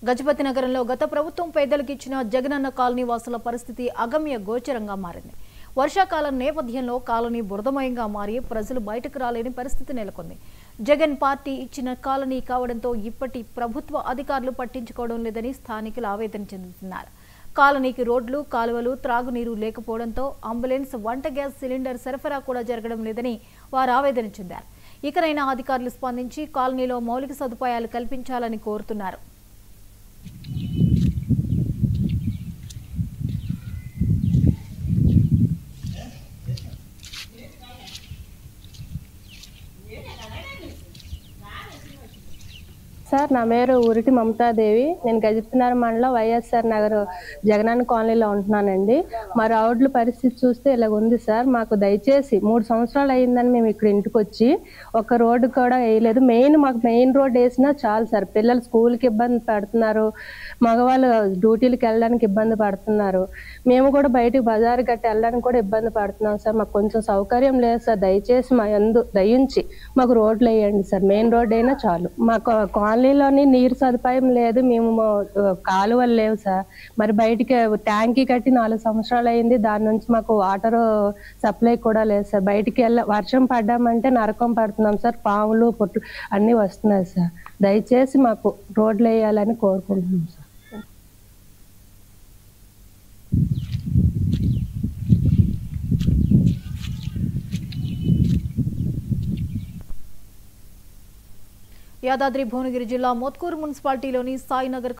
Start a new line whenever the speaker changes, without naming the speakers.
గజపతి నగరంలో గత ప్రభుత్వం పేదలకు ఇచ్చిన జగనన్న కాలనీ వాసుల పరిస్థితి అగమ్య గోచరంగా మారింది. వర్షాకాలం నేపథ్యంలో కాలనీ బురదమయంగా మారి ప్రజలు బయటకు రాలేని పరిస్థితి నెలకొంది. జగన్ పార్టీ ఇచ్చిన కాలనీ కావడంతో ఇప్పటి ప్రభుత్వ అధికారులు పట్టించుకోవడం లేదని స్థానికులు ఆవేదన చెందుతున్నారు. కాలనీకి రోడ్లు, కాలువలు, త్రాగునీరు లేకపోవడంతో అంబులెన్స్, వంట గ్యాస్ సిలిండర్ సరఫరా కూడా జరగడం లేదని వారు ఆవేదన చెందారు. ఇకనైనా అధికారులు స్పందించి కాలనీలో మౌలిక సదుపాయాలు కల్పించాలని కోరుతున్నారు.
సార్, నా పేరు ఊరిటి మమతాదేవి. నేను గజపతినగర్ మండలం వైఎస్ఆర్ నగర్ జగనన్న కాలనీలో ఉంటున్నానండి. మా రోడ్ల పరిస్థితి చూస్తే ఇలా ఉంది సార్. మాకు దయచేసి 3 సంవత్సరాలు అయిందని మేము ఇక్కడ ఇంటికి వచ్చి ఒక రోడ్డు కూడా వేయలేదు. మాకు మెయిన్ రోడ్ వేసినా చాలు సార్. పిల్లలు స్కూల్కి ఇబ్బంది పడుతున్నారు, మగవాళ్ళు డ్యూటీలకు వెళ్ళడానికి ఇబ్బంది పడుతున్నారు. మేము కూడా బయటకు బజారు గట్టి వెళ్ళడానికి కూడా ఇబ్బంది పడుతున్నాం సార్. మాకు కొంచెం సౌకర్యం లేదు సార్. దయచేసి మా దయించి మాకు రోడ్లు వేయండి సార్. మెయిన్ రోడ్ అయినా చాలు. మాకు కాలనీలోని నీరు సదుపాయం లేదు, మేము కాలువలు లేవు సార్. మరి బయటికి ట్యాంకీ కట్టి 4 సంవత్సరాలు అయింది. దాని నుంచి మాకు వాటర్ సప్లై కూడా లేదు సార్. బయటికి వర్షం పడ్డామంటే నరకం పడుతున్నాం సార్. పాములు, పొట్టు అన్నీ వస్తున్నాయి సార్. దయచేసి మాకు రోడ్లు వేయాలని కోరుకుంటున్నాం సార్.
యాదాద్రి భువనగిరి జిల్లా మోత్కూరు మున్సిపాలిటీలోని సాయినగర్